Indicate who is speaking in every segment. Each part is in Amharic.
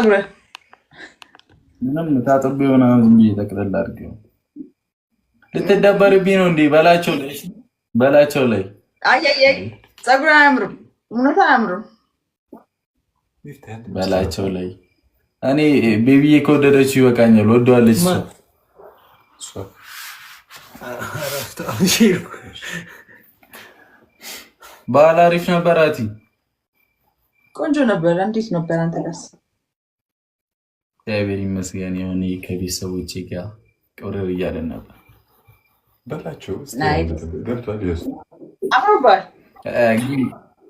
Speaker 1: ጸጉረ
Speaker 2: ምንም ታጥብ የሆነ ዝም ብዬ ጠቅለል አድርገው ልትደበርብኝ ነው እንዴ? በላቸው ላይ
Speaker 1: አይ ጸጉረ አያምርም፣ እውነት አያምርም።
Speaker 2: በላቸው ላይ እኔ ቤቢዬ ከወደደችው ይበቃኛል። ወደዋለች እሷ በዓል አሪፍ ነበር። አቲ
Speaker 1: ቆንጆ ነበር። እንዴት ነበር አንተ ጋርስ?
Speaker 2: እግዚአብሔር ይመስገን። የሆነ ከቤተሰቦቼ ጋር ቅብርር እያለን ነበር።
Speaker 3: በላቸው
Speaker 1: ገብቷል። አምሮባል።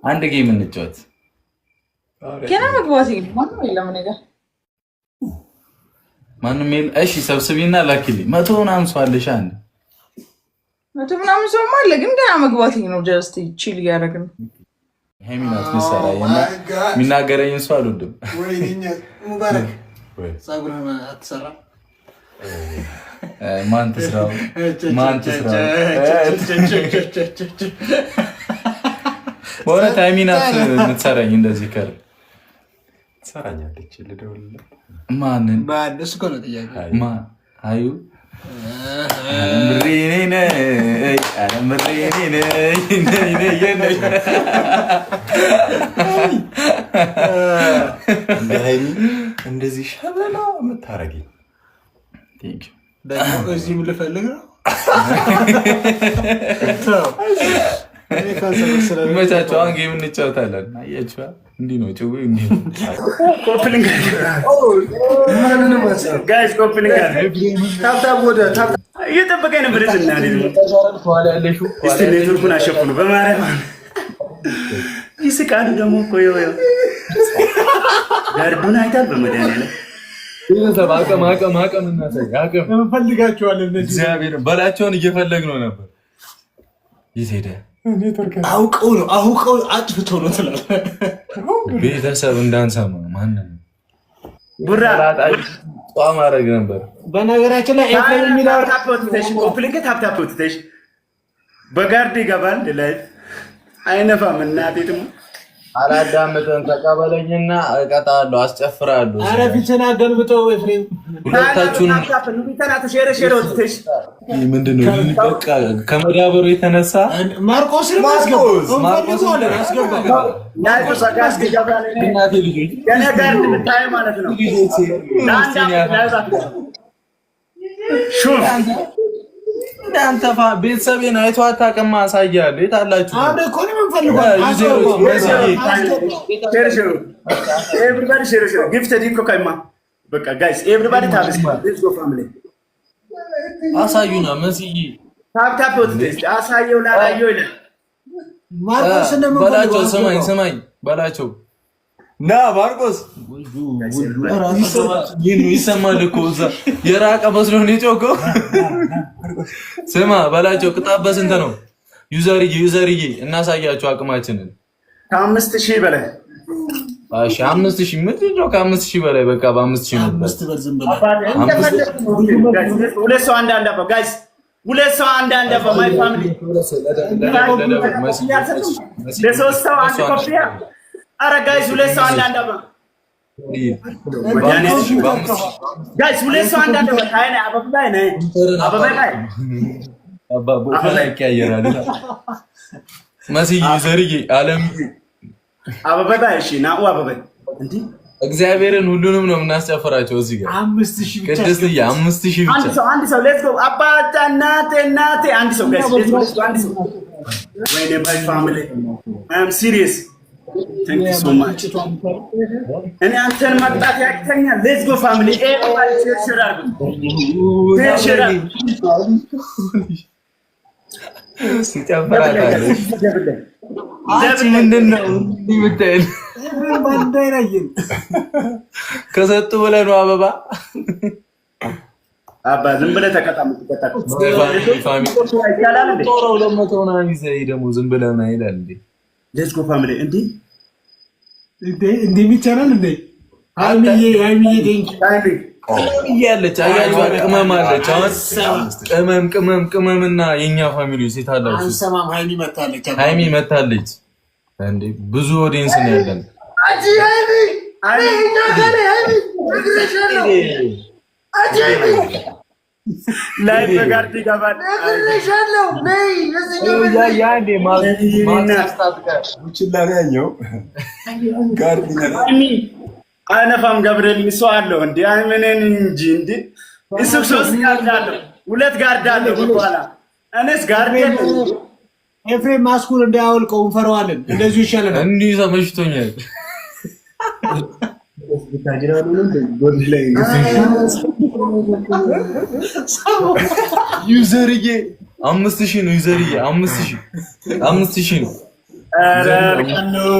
Speaker 2: አንድ ጌም እንጫወት።
Speaker 1: ገና መግባት ማንም የለም እኔ ጋር
Speaker 2: ማንም የለም። እሺ ሰብስቢና ላኪልኝ። 100 ምናምን ሰው አለሽ? አንድ
Speaker 1: 100 ምናምን ሰው አለ፣ ግን ገና መግባት ነው። ጀስት ቺል እያደረግን
Speaker 2: ሄሚናት ምሳሌ የሚናገረኝ ሰው አልወድም።
Speaker 4: ሙባረክ ጸጉርህን አትሰራም?
Speaker 2: ማን ትስራው? በእውነት ሄሚናት የምትሰራኝ እንደዚህ ከር
Speaker 3: ትሰራኛለች። ልደውልልህ።
Speaker 2: ማንን?
Speaker 4: እሱ እኮ ነው ጥያቄ።
Speaker 2: አዩ
Speaker 3: እንደዚህ ሸበላ የምታረጊኝ
Speaker 4: ደግሞ እዚህም ልፈልግ ነው።
Speaker 2: መቻቸው አሁን ጌም እንጫወታለን። አያችኋ? እንዲህ ነው ጭው እንዲህ ነው።
Speaker 5: እየጠበቀኝ ነበር። ኔትወርኩን አሸፍኑ በማርያም ይስቃሉ። ደግሞ እኮ ጋርዱን አይታል። በመድኃኒዓለም
Speaker 2: አቅም እናሳይ።
Speaker 4: እንፈልጋቸዋለን።
Speaker 2: እግዚአብሔር በላቸውን እየፈለግነው ነበር። የት ሄደ?
Speaker 4: አውቀው አጥፍቶ ነው ትላለህ።
Speaker 2: ቤተሰብ እንዳንሰማ ማንን
Speaker 5: ቡራ
Speaker 2: ማድረግ ነበር።
Speaker 4: በነገራችን ላይ
Speaker 5: ታፕታፕ በጋርድ ይገባል። ላይ አይነፋም። እናቴ ደግሞ
Speaker 2: አላዳምጥም። ተቀበለኝና እቀጣለሁ፣ አስጨፍራለሁ።
Speaker 4: ኧረ ፊትህን አገልብጠው ኤፍሬም።
Speaker 2: ሁለታችሁን ምንድን ነው በቃ ከመዳበሩ የተነሳ
Speaker 4: ማርቆስ
Speaker 2: እንዳንተ ቤተሰቤን አይቶ አታውቅም። አሳያለሁ። የት አላችሁ? አሳዩና መስዬ በላቸው። ስማኝ በላቸው። ና ማርቆስ ይሰማል እኮ እዛ የራቀ መስሎ ነው የጮኸው። ስማ በላቸው። ቅጣት በስንት ነው? ዩዘርዬ እናሳያቸው አቅማችንን።
Speaker 5: ከ5000 በላይ።
Speaker 2: እሺ 5000 ምንድን ነው? ከ5000 በላይ በቃ በ5000 ነው።
Speaker 5: ሁለት ሰው አንድ አባ ጋይስ፣ ሁለት ሰው አንድ አባ ማይ ፋሚሊ ለሶስት ሰው አንድ ኮፒያ። አረ ጋይስ ሁለት ሰው አንድ አባ ጋይስ፣ ሁለት ሰው አንድ አባ ታይና አበባ ነይ
Speaker 2: አባቦ ይቀያየራል። መስዬ ዩዘርዬ አለም
Speaker 5: አበባ እሺ ናኡ አበባ እንዴ እግዚአብሔርን ሁሉንም ነው የምናስጨፍራቸው። እዚህ ጋር
Speaker 4: 5000 ብቻ
Speaker 5: ቅድስት 5000 ብቻ። አንድ ሰው ሌትስ ጎ አባታ እናቴ አንድ ሰው ጋይስ ሌትስ ጎ አንድ ሰው ወይኔ ባይ ፋሚሊ አይ አም ሲሪየስ ታንክ ዩ ሶ ማች። እኔ አንተን ማጣት ያቅተኛል። ሌትስ ጎ ፋሚሊ ኤቨሪባዲ ሼር
Speaker 2: ሲጨፍራታለች። አንቺ ምንድን ነው የምታይል? ከሰጡ ብለህ ነው አበባ
Speaker 5: አባ ዝም ብለህ ተቀጣም ተቀጣም
Speaker 2: ጦረው ለሞተውና ይዘይ ደግሞ ዝም ብለህ ነው ይላል እንዴ?
Speaker 5: ሌትስ ጎ ፋሚሊ እንዴ
Speaker 4: የሚቻላል እንዴ? ሃይሚዬ ቴንክ
Speaker 2: እያለች አያችሁ፣ ቅመም አለች። አሁን ቅመምና የኛ ፋሚሊ ሴት አላችሁ።
Speaker 4: አንሰማም።
Speaker 2: ሃይሚ መታለች እንዴ? ብዙ ኦዲየንስ ነው ያለን።
Speaker 5: ላይ በጋርድ ይገባል። አይነፋም ገብርኤል ሰው አለው እንዴ? አይመነን እንጂ እንዴ እሱ 3 ጋርድ አለው፣ 2 ጋርድ አለው በኋላ እኔስ ጋርድ
Speaker 4: ኤፍሬም ማስኩን እንዳያወልቀው እንፈራዋለን። እንደዚሁ ይሻለናል።
Speaker 2: እንዲህ ተመችቶኛል። ዩዘርዬ 5000 ነው። ዩዘርዬ 5000 ነው።
Speaker 5: ኧረ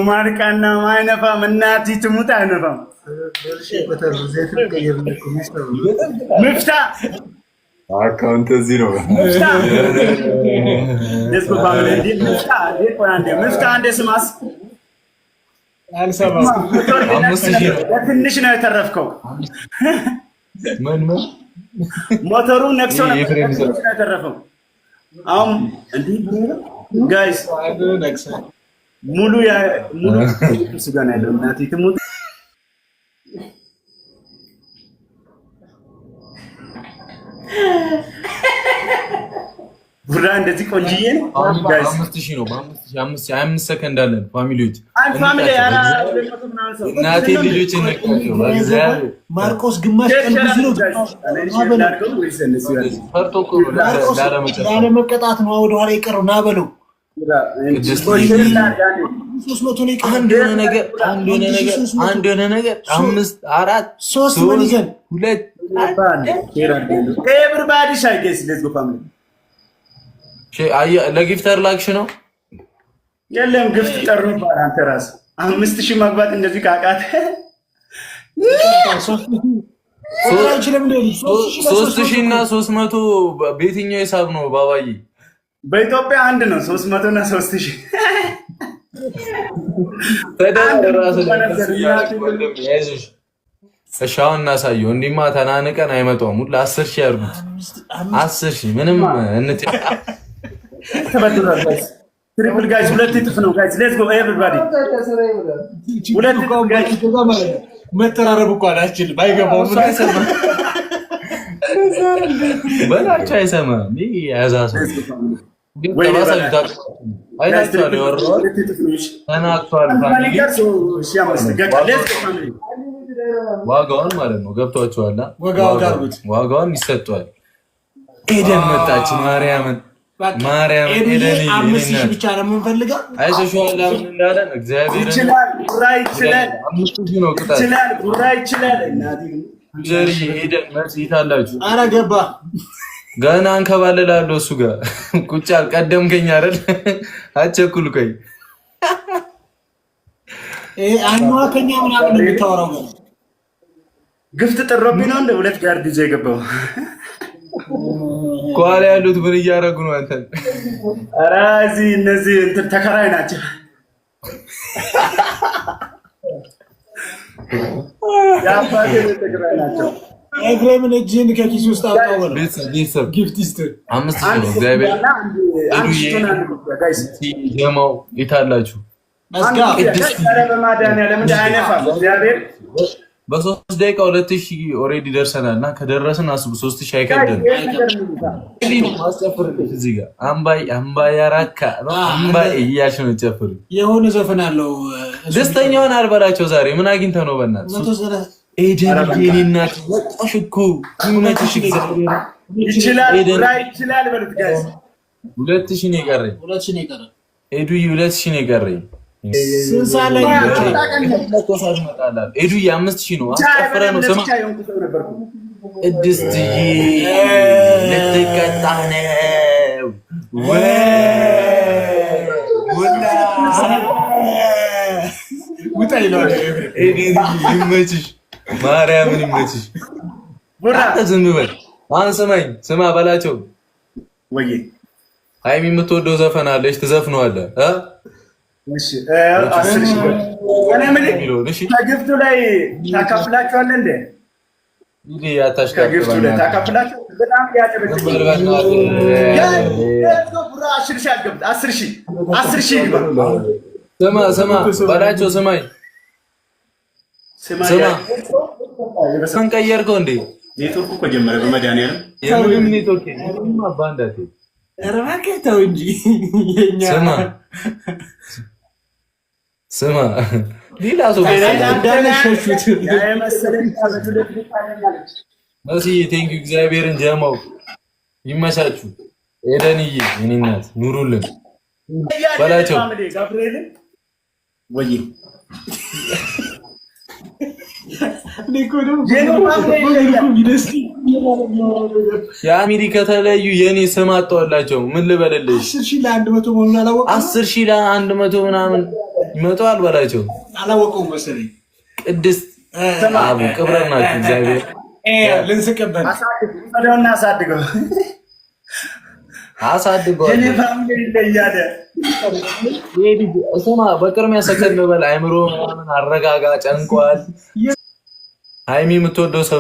Speaker 5: ማርቃና አይነፋም። እናቲ ትሙት አይነፋም። ምፍታ
Speaker 3: አካውንት እዚህ ነው።
Speaker 5: ምፍታ አንዴ ስማስ ትንሽ ነው የተረፍከው። ሞተሩ ነክሶ ነው የተረፈው። አሁን እንዲህ ጋይስ ሙሉ ስጋ ነው ያለው። እናቴ ትሙት ቡራ እንደዚህ ቆንጅዬ ነው ጋይስ።
Speaker 2: 5000 ነው። በ5 ሰከንድ አለን ፋሚሊዎች። እናቴ ልጆች እንቀጥሉ።
Speaker 4: ማርቆስ ግማሽ ቀን ብዙ ነው። ላለመቀጣት ነው ወደ ኋላ የቀረው። ና በለው አንድ የሆነ ነገር 5 4 3 2
Speaker 5: ኤቨሪባዲ ሻይ ጋይስ ሌትስ ጎ ፋሚሊ።
Speaker 2: ለጊፍተር ላክሽ ነው
Speaker 5: የለም ግፍት ጠሩ ይባላል። አንተ ራስህ 5000 መግባት እንደዚህ ካቃተ
Speaker 2: 3000 እና 300 በየትኛው ሂሳብ ነው ባባዬ?
Speaker 5: በኢትዮጵያ አንድ ነው 300 እና 3000
Speaker 2: እሻውን እናሳየው። እንዲማ ተናንቀን አይመጣውም። ሁሉ 10000 ያርጉት። 10000 ምንም እንት
Speaker 5: ትሪፕል ጋይስ 2 እጥፍ ነው ጋይስ። ሌትስ ጎ ኤቨሪባዲ 2 እጥፍ ጋይስ።
Speaker 4: መተራረብ እንኳን አልችልም። ባይገባው ምን አይሰማ
Speaker 2: በላቸው አይሰማም። ይሄ ያዛሰ ዋጋውን ማለት ነው። ገብቷችኋል? ዋጋውን ይሰጧል። ኤደን መጣች። ማርያምን ኤደን
Speaker 4: 5000 ብቻ ነው የምንፈልገው።
Speaker 2: አይተሽዋል ምን እንዳለን? እግዚአብሔር
Speaker 5: ይችላል። ቡራ ይችላል።
Speaker 2: 5000 ነው ቅጣት።
Speaker 5: ይችላል። ቡራ ይችላል። እናቲ
Speaker 2: ጀሪ ኤደን መልስ ይታላችሁ።
Speaker 4: ኧረ ገባ
Speaker 2: ገና አንከባለላለሁ እሱ ጋር ቁጭ አልቀደምከኝ አይደል? አቸኩል ቆይ
Speaker 4: አንዋ ከኛ ምናምን የምታወራው
Speaker 5: ግፍት ጥሮብኝ ነው እንደ 2 ጋርድ ይዘህ የገባው።
Speaker 2: ኳላ ያሉት ምን እያደረጉ ነው? አንተ
Speaker 5: ኧረ እዚህ እነዚህ እንትን ተከራይ ናቸው። ያባቴ ተከራይ ናቸው።
Speaker 4: ኤፍሬምን እጅህን ከኪስ ውስጥ አውጣው በለው።
Speaker 2: ቤተሰብ
Speaker 4: ጊፍት ይስጥ
Speaker 2: 5000 ነው። እግዚአብሔር ጀማው ይታላችሁ። በ3 ደቂቃ 2000 ኦልሬዲ ደርሰናል እና ከደረስን አስቡ 3000 አይከብደንም። እዚህ ጋር አምባይ ያራካ አምባይ እያልሽ ነው ጨፍር።
Speaker 4: የሆነ ዘፈን አለው።
Speaker 2: ደስተኛውን አልበላቸው ዛሬ ምን አግኝተህ ነው? በእናትህ ኤደን የኔናት ወጣሽ እኮ ይመችሽ። እግዚአብሔር
Speaker 5: ይችላል ይችላል በሉት ጋይስ።
Speaker 2: 2000 ነው የቀረኝ። ኤዱዬ 2000 ነው የቀረኝ።
Speaker 4: ስንሳለኝ
Speaker 2: ኤዱዬ 5000 ነው። አስጨፍረህ ነው ስማ። ቅድስትዬ ልትቀጣ ነው
Speaker 4: ውጣ ይለዋል።
Speaker 2: ይመችሽ፣ ማርያምን ይመችሽ። ዝም በል አሁን ስማኝ፣ ስማ በላቸው። ሀይሚ የምትወደው ዘፈን አለች፣ ትዘፍነዋለህ።
Speaker 5: ከግፍቱ ላይ ታካፍላችኋለህ እንዴ? ከግፍቱ ላይ ታካፍላችሁ። በጣም አስር ሺህ ይግባ።
Speaker 2: ስማ በላቸው፣ ስማኝ ስማ ምን ቀየርከው እንዴ?
Speaker 5: ኔትወርክ እኮ ጀመረ በመድኃኒዓለም
Speaker 2: የምንም ኔትወርክ ምንም አባንዳቴ
Speaker 4: ኧረ እባክህ ተው እንጂ የኛ
Speaker 2: ስማ ሌላ ሰው
Speaker 4: ሸሹት
Speaker 2: መሲ ቴንክ ዩ እግዚአብሔርን ጀማው ይመቻችሁ። ኤደንዬ የኔ እናት ኑሩልን በላቸው
Speaker 5: ጋብርኤልን ወይ
Speaker 2: የአሜሪካ ከተለያዩ የኔ ስም አጣውላቸው ምን ልበልልሽ?
Speaker 4: 10,100 መሆኑን አላወቀውም።
Speaker 2: 10,100 ምናምን ይመጣል በላቸው።
Speaker 4: አላወቀውም መሰለኝ።
Speaker 2: ቅድስት አቡ ቅብረናችሁ እግዚአብሔር
Speaker 4: ልንስቅበት
Speaker 2: አሳድገው
Speaker 5: የኔ ፋሚሊ ይለያደ
Speaker 2: ስማ በቅድሚያ ሰከን በል አይምሮ ምናምን አረጋጋ ጨንቋል። ሃይሚ የምትወደው ሰው